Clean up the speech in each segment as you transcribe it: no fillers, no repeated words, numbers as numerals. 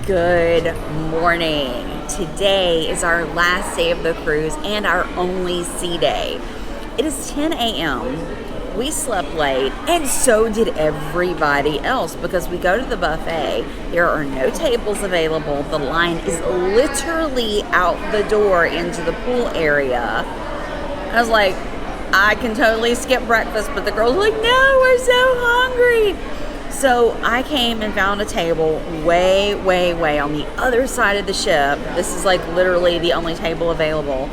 Good morning. Today is our last day of the cruise and our only sea day. It is 10 a.m. We slept late, and so did everybody else because we go to the buffet. There are no tables available. The line is literally out the door into the pool area. I was like, I can totally skip breakfast, but the girls were like, no, we're so hungry. So I came and found a table way on the other side of the ship. This is like literally the only table available.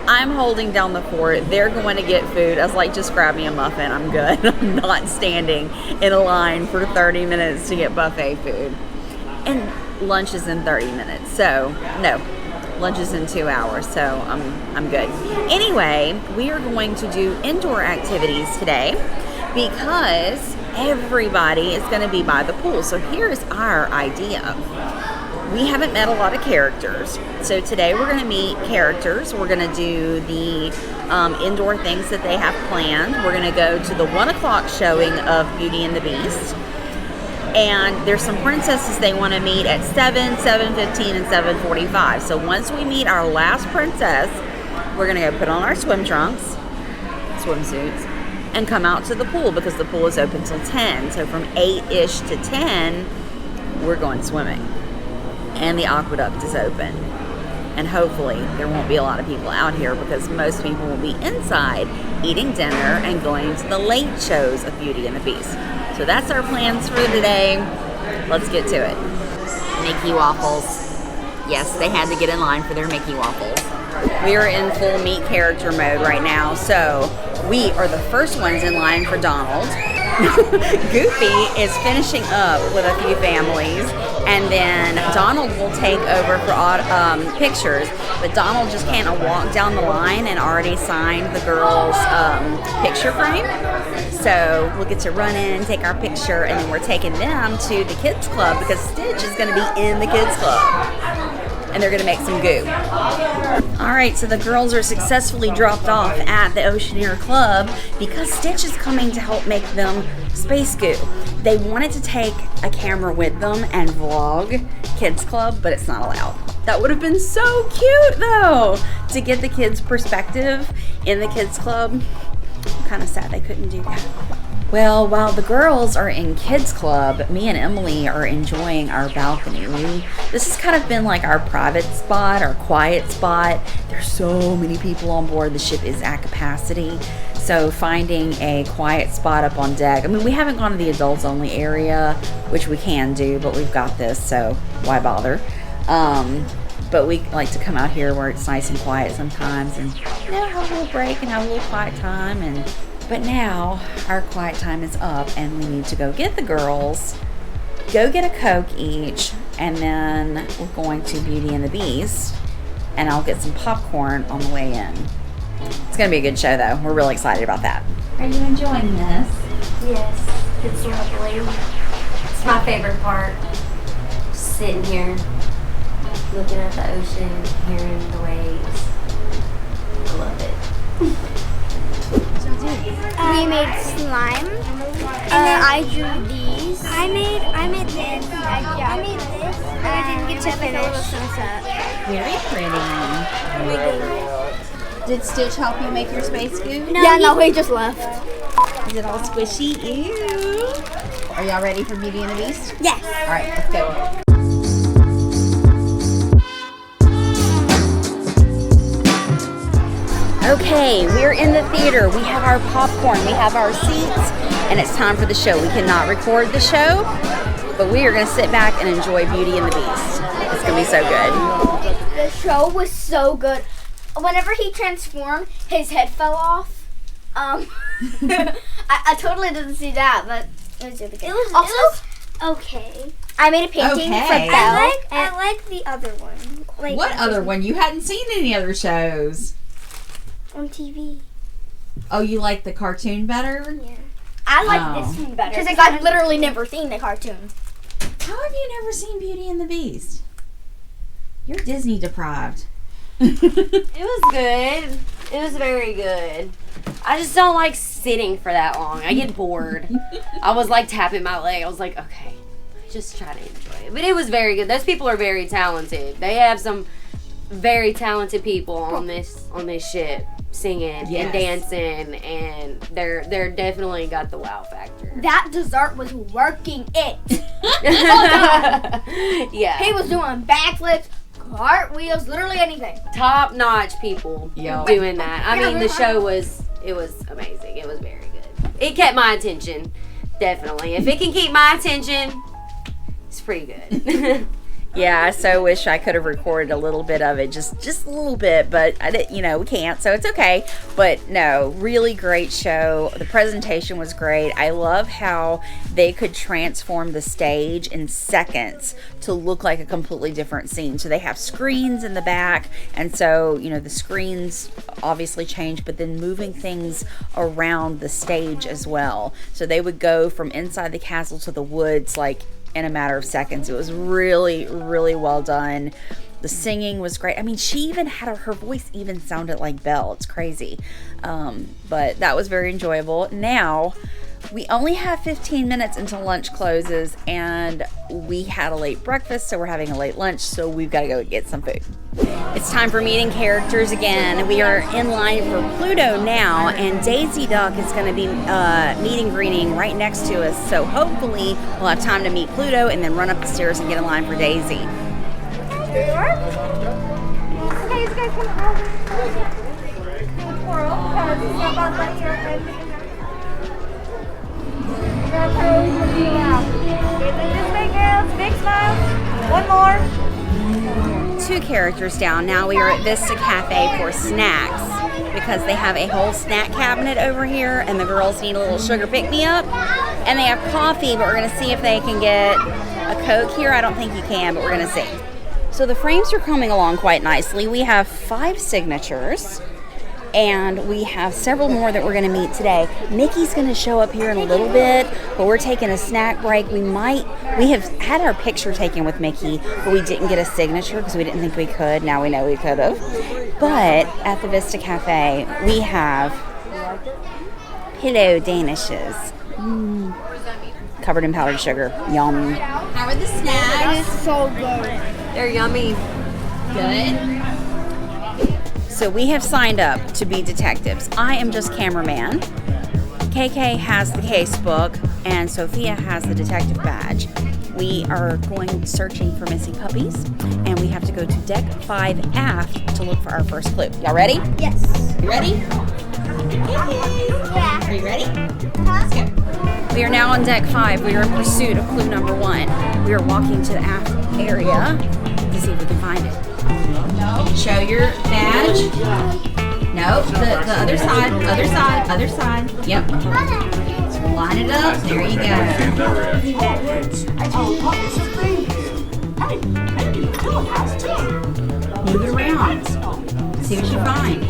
I'm holding down the fort. They're going to get food. I was like, just grab me a muffin. I'm good. I'm not standing in a line for 30 minutes to get buffet food. And lunch is in 30 minutes. So, no, lunch is in 2 hours. So I'm good. Anyway, we are going to do indoor activities today because everybody is going to be by the pool. So here's our idea. We haven't met a lot of characters. So today we're going to meet characters. We're going to do the indoor things that they have planned. We're going to go to the 1 o'clock showing of Beauty and the Beast. And there's some princesses they want to meet at 7, 7:15, and 7:45. So once we meet our last princess, we're going to go put on our swim trunks, swimsuits, and come out to the pool because the pool is open till 10. So from 8-ish to 10, we're going swimming. And the AquaDuck is open. And hopefully there won't be a lot of people out here because most people will be inside eating dinner and going to the late shows of Beauty and the Beast. So that's our plans for today. Let's get to it. Mickey waffles. Yes, they had to get in line for their Mickey waffles. We are in full meet character mode right now, so we are the first ones in line for Donald. Goofy is finishing up with a few families, and then Donald will take over for pictures, but Donald just can't walk down the line and already signed the girls' picture frame. So we'll get to run in, take our picture, and then we're taking them to the kids club because Stitch is going to be in the kids club. And they're going to make some goo. All right, so the girls are successfully dropped off at the Oceaneer Club because Stitch is coming to help make them space goo. They wanted to take a camera with them and vlog Kids Club, but it's not allowed. That would have been so cute, though, to get the kids' perspective in the Kids Club. I'm kind of sad they couldn't do that. Well, while the girls are in Kids Club, me and Emily are enjoying our balcony. This has kind of been like our private spot, our quiet spot. There's so many people on board. The ship is at capacity. So finding a quiet spot up on deck. I mean, we haven't gone to the adults only area, which we can do, but we've got this, so why bother? But we like to come out here where it's nice and quiet sometimes and have a little break and have a little quiet time. But now our quiet time is up and we need to go get the girls, go get a Coke each, and then we're going to Beauty and the Beast, and I'll get some popcorn on the way in. It's going to be a good show, though. We're really excited about that. Are you enjoying this? Yes, it's lovely. It's my favorite part. Just sitting here, looking at the ocean, hearing the waves. I love it. We made slime, and then I drew these. I made this. I made this, and I didn't get to finish. Very pretty. Did Stitch help you make your space goo? No, he just left. Is it all squishy? Ew. Are y'all ready for Beauty and the Beast? Yes. All right, let's go. Okay, we're in the theater. We have our popcorn, we have our seats, and it's time for the show. We cannot record the show, but we are going to sit back and enjoy Beauty and the Beast. It's going to be so good. The show was so good. Whenever he transformed, his head fell off. I totally didn't see that, but it was really good. It was okay. I made a painting for Belle. I like the other one. What other one? You hadn't seen any other shows. On TV. Oh, you like the cartoon better? Yeah. I like this one better because I've literally never seen the cartoon. How have you never seen Beauty and the Beast? You're Disney deprived. It was good. It was very good. I just don't like sitting for that long. I get bored. I was like tapping my leg. I was like, okay, just try to enjoy it. But it was very good. Those people are very talented. They have some very talented people on this ship singing and dancing, and they're definitely got the wow factor. That dessert was working it. Yeah. He was doing backflips, cartwheels, literally anything. Top notch people doing that. I mean, the show was amazing. It was very good. It kept my attention, definitely. If it can keep my attention, it's pretty good. Yeah, I so wish I could have recorded a little bit of it, just a little bit, but I didn't, we can't, so it's okay. But no, really great show. The presentation was great. I love how they could transform the stage in seconds to look like a completely different scene. So they have screens in the back, and so, the screens obviously change, but then moving things around the stage as well. So they would go from inside the castle to the woods, like, in a matter of seconds. It was really, really well done. The singing was great. I mean, she even had her voice even sounded like Belle. It's crazy. But that was very enjoyable. Now, we only have 15 minutes until lunch closes, and we had a late breakfast, so we're having a late lunch, so we've got to go get some food. It's time for meeting characters again. We are in line for Pluto now, and Daisy Duck is going to be meeting greeting right next to us, so hopefully we'll have time to meet Pluto and then run up the stairs and get in line for Daisy. Okay, you guys come over. Big smile. One more. 2 characters down. Now we are at Vista Cafe for snacks because they have a whole snack cabinet over here, and the girls need a little sugar pick-me-up. And they have coffee, but we're going to see if they can get a Coke here. I don't think you can, but we're going to see. So the frames are coming along quite nicely. We have 5 signatures, and we have several more that we're going to meet today. Mickey's going to show up here in a little bit, but we're taking a snack break. We have had our picture taken with Mickey, but we didn't get a signature because we didn't think we could. Now we know we could have. But at the Vista Cafe, we have pillow danishes. Covered in powdered sugar. Yum. How are the snacks? It's so good. They're yummy. Good. So we have signed up to be detectives. I am just cameraman. KK has the case book, and Sophia has the detective badge. We are going searching for missing puppies, and we have to go to deck 5 aft to look for our first clue. Y'all ready? Yes. You ready? Yeah. Are you ready? Let's go. We are now on deck 5. We are in pursuit of clue number 1. We are walking to the aft area to see if we can find it. Show your badge. Nope. The other side. Other side. Other side. Yep. Line it up. There you go. Move it around. See what you find.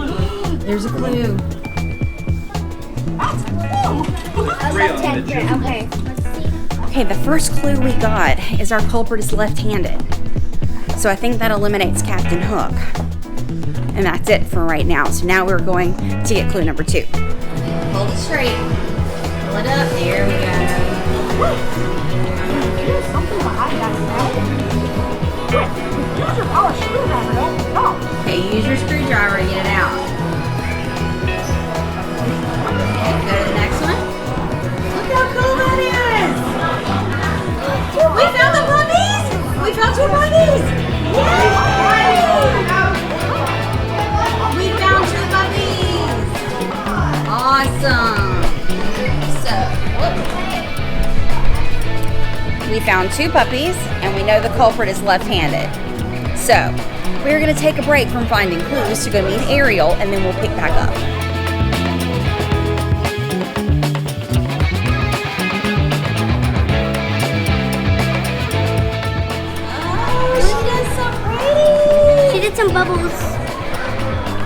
There's a clue. Okay. Okay, the first clue we got is our culprit is left-handed. So I think that eliminates Captain Hook. And that's it for right now. So now we're going to get clue number 2. Hold it straight. Pull it up. There we go. There's something behind that. Use your power screwdriver. No. Okay, use your screwdriver to get it out. Okay, go to the next one. Look how cool that is! We found the puppies! We found 2 puppies! Yay! We found 2 puppies! Awesome! So, we found 2 puppies, and we know the culprit is left-handed. So, we're going to take a break from finding clues to go meet Ariel, and then we'll pick back up. She did some bubbles.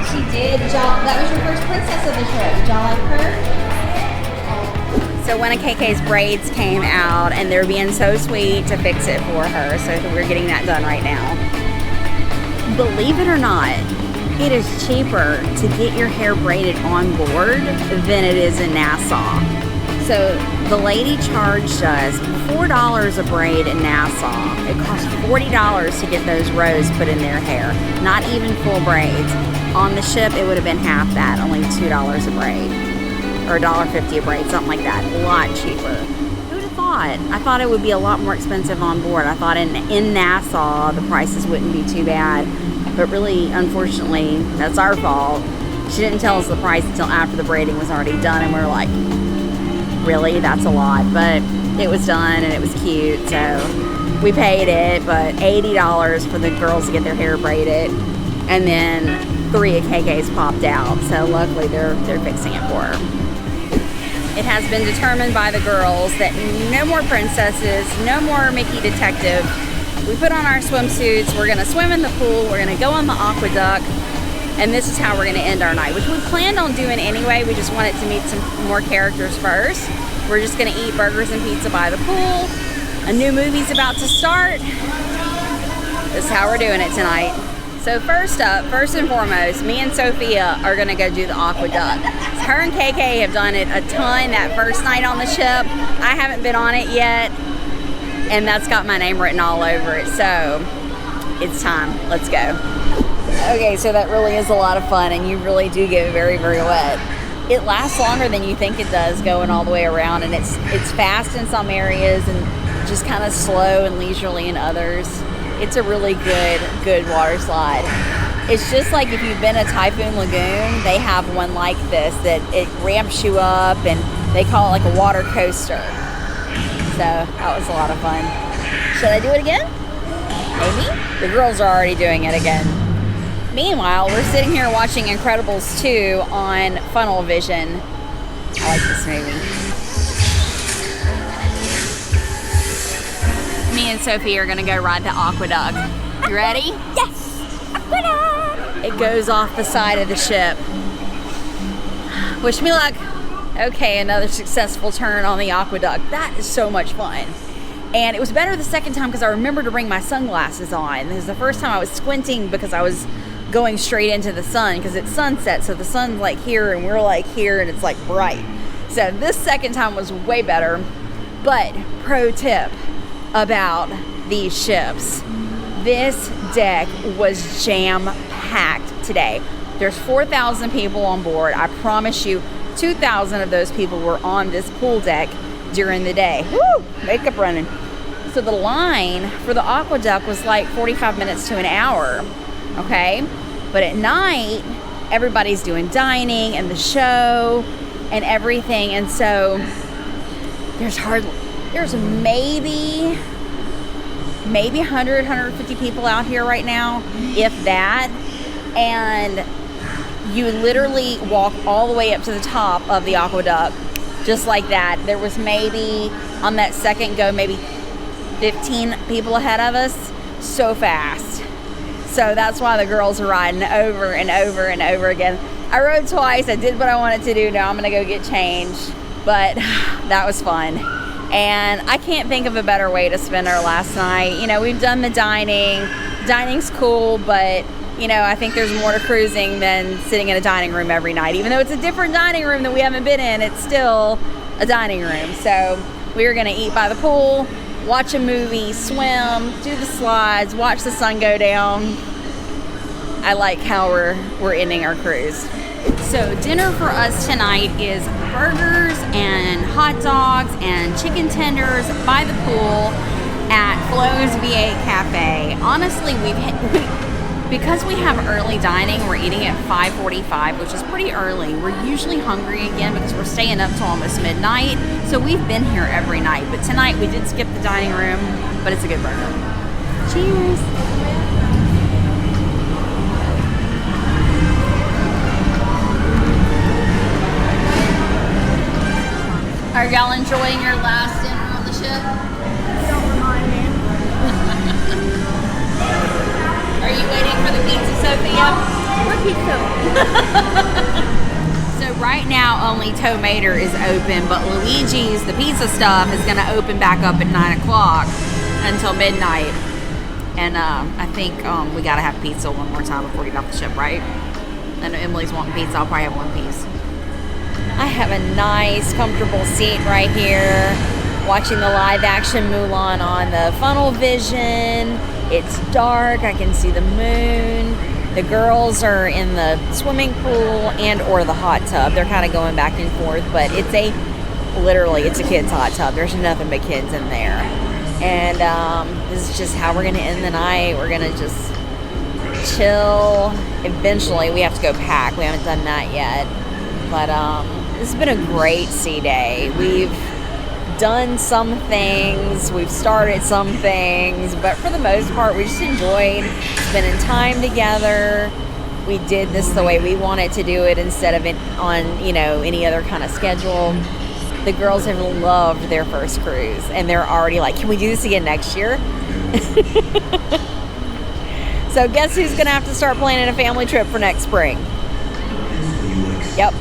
She did. That was your first princess of the trip. Did y'all like her? So one of KK's braids came out, and they're being so sweet to fix it for her. So we're getting that done right now. Believe it or not, it is cheaper to get your hair braided on board than it is in Nassau. So So the lady charged us $4 a braid in Nassau. It cost $40 to get those rows put in their hair. Not even full braids. On the ship, it would have been half that, only $2 a braid. Or $1.50 a braid, something like that. A lot cheaper. Who would have thought? I thought it would be a lot more expensive on board. I thought in Nassau, the prices wouldn't be too bad. But really, unfortunately, that's our fault. She didn't tell us the price until after the braiding was already done, and we were like, really? That's a lot. But it was done, and it was cute, so we paid it. But $80 for the girls to get their hair braided, and then 3 of KK's popped out. So luckily, they're fixing it for her. It has been determined by the girls that no more princesses, no more Mickey Detective. We put on our swimsuits. We're gonna swim in the pool. We're gonna go on the AquaDuck. And this is how we're gonna end our night, which we planned on doing anyway. We just wanted to meet some more characters first. We're just gonna eat burgers and pizza by the pool. A new movie's about to start. This is how we're doing it tonight. So first and foremost, me and Sophia are gonna go do the AquaDuck. Her and KK have done it a ton that first night on the ship. I haven't been on it yet, and that's got my name written all over it. So it's time, let's go. Okay, so that really is a lot of fun, and you really do get very, very wet. It lasts longer than you think it does going all the way around, and it's fast in some areas and just kind of slow and leisurely in others. It's a really good water slide. It's just like if you've been to Typhoon Lagoon, they have one like this that it ramps you up, and they call it like a water coaster. So that was a lot of fun. Should I do it again? Maybe? The girls are already doing it again. Meanwhile, we're sitting here watching Incredibles 2 on Funnelvision. I like this movie. Me and Sophie are gonna go ride the AquaDuck. You ready? Yes! AquaDuck! It goes off the side of the ship. Wish me luck. Okay, another successful turn on the AquaDuck. That is so much fun. And it was better the second time because I remember to bring my sunglasses on. This is the first time I was squinting because I was going straight into the sun because it's sunset, so the sun's like here and we're like here and it's like bright. So this second time was way better. But pro tip about these ships, this deck was jam-packed today. There's 4,000 people on board. I promise you 2,000 of those people were on this pool deck during the day. Woo! Makeup running. So the line for the AquaDuck was like 45 minutes to an hour, okay? But at night, everybody's doing dining and the show and everything, and so there's maybe 100, 150 people out here right now, if that, and you literally walk all the way up to the top of the AquaDuck, just like that. There was maybe, on that second go, maybe 15 people ahead of us, so fast. So that's why the girls are riding over and over and over again. I rode twice, I did what I wanted to do, now I'm gonna go get changed, but that was fun. And I can't think of a better way to spend our last night. You know, we've done the dining. Dining's cool, but you know, I think there's more to cruising than sitting in a dining room every night. Even though it's a different dining room that we haven't been in, it's still a dining room. So we're gonna eat by the pool, watch a movie, swim, do the slides, watch the sun go down. I like how we're ending our cruise. So dinner for us tonight is burgers and hot dogs and chicken tenders by the pool at Flo's V8 Cafe. Honestly, because we have early dining, we're eating at 5:45, which is pretty early. We're usually hungry again because we're staying up till almost midnight. So we've been here every night, but tonight we did skip the dining room, but it's a good burger. Cheers. Are y'all enjoying your last dinner on the ship? Don't remind me. Are you waiting for the pizza, Sophia? What pizza? So right now only Tomater is open, but Luigi's, the pizza stuff, is gonna open back up at 9 o'clock until midnight. And I think we gotta have pizza one more time before we get off the ship, right? And Emily's wanting pizza, I'll probably have one piece. I have a nice, comfortable seat right here, watching the live action Mulan on the Funnelvision. It's dark, I can see the moon. The girls are in the swimming pool and or the hot tub. They're kind of going back and forth, but literally it's a kid's hot tub. There's nothing but kids in there. And this is just how we're gonna end the night. We're gonna just chill. Eventually we have to go pack. We haven't done that yet. But this has been a great sea day. We've done some things, we've started some things, but for the most part we just enjoyed spending time together. We did this the way we wanted to do it instead of it on any other kind of schedule. The girls have loved their first cruise and they're already like, can we do this again next year? So guess who's gonna have to start planning a family trip for next spring? Yep.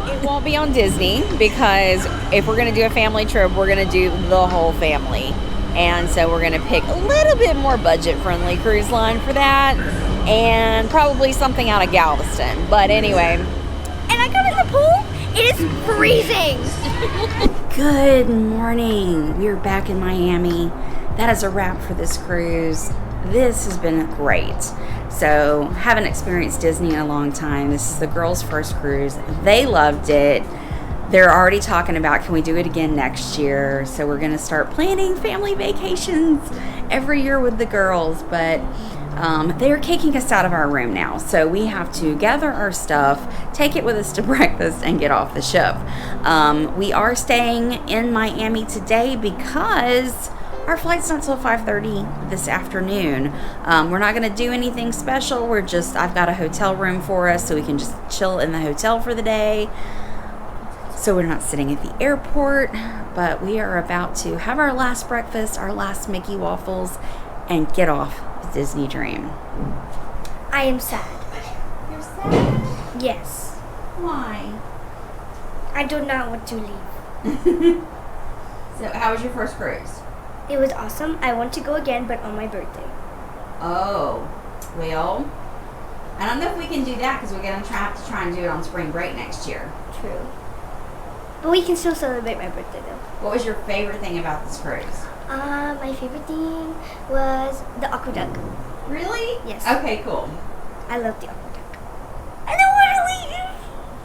It won't be on Disney because if we're going to do a family trip, we're going to do the whole family. And so we're going to pick a little bit more budget-friendly cruise line for that and probably something out of Galveston. But anyway. And I got in the pool. It is freezing. Good morning. We're back in Miami. That is a wrap for this cruise. This has been great. So, haven't experienced Disney in a long time. This is the girls' first cruise. They loved it. They're already talking about, can we do it again next year? So we're going to start planning family vacations every year with the girls. But they're kicking us out of our room now. So we have to gather our stuff, take it with us to breakfast, and get off the ship. We are staying in Miami today because our flight's not till 5:30 this afternoon. We're not going to do anything special. I've got a hotel room for us so we can just chill in the hotel for the day. So we're not sitting at the airport, but we are about to have our last breakfast, our last Mickey waffles, and get off the Disney dream. I am sad. You're sad? Yes. Why? I do not want to leave. So how was your first cruise? It was awesome. I want to go again, but on my birthday. Oh, well, I don't know if we can do that because we're going to have to try and do it on spring break next year. True. But we can still celebrate my birthday, though. What was your favorite thing about this cruise? My favorite thing was the AquaDuck. Really? Yes. Okay, cool. I love the AquaDuck. I don't want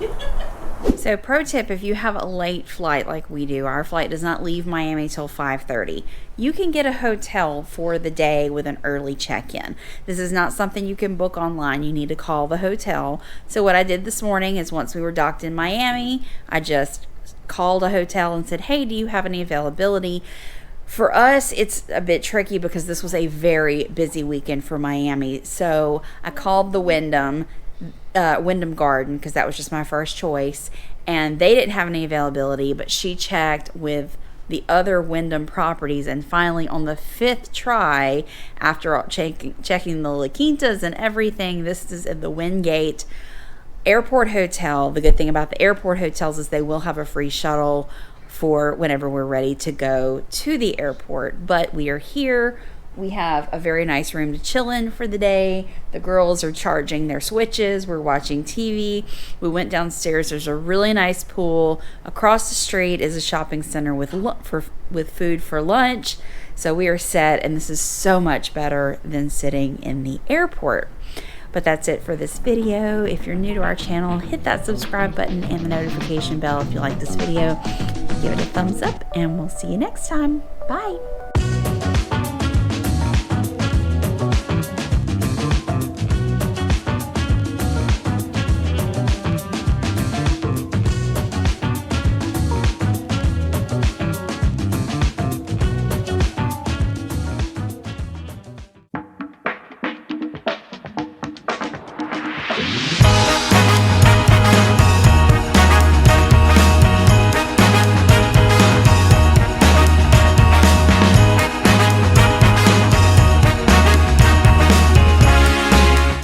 to leave. So pro tip, if you have a late flight like we do, our flight does not leave Miami till 5:30. You can get a hotel for the day with an early check-in. This is not something you can book online. You need to call the hotel. So what I did this morning is once we were docked in Miami, I just called a hotel and said, hey, do you have any availability? For us, it's a bit tricky because this was a very busy weekend for Miami. So I called the Wyndham Garden because that was just my first choice, and they didn't have any availability, but she checked with the other Wyndham properties, and finally on the 5th try, after checking the La Quintas and everything, this is at the Wingate Airport Hotel. The good thing about the airport hotels is they will have a free shuttle for whenever we're ready to go to the airport. But we are here. We have a very nice room to chill in for the day. The girls are charging their switches. We're watching TV. We went downstairs. There's a really nice pool. Across the street is a shopping center with food for lunch. So we are set, and this is so much better than sitting in the airport. But that's it for this video. If you're new to our channel, hit that subscribe button and the notification bell if you like this video. Give it a thumbs up, and we'll see you next time. Bye.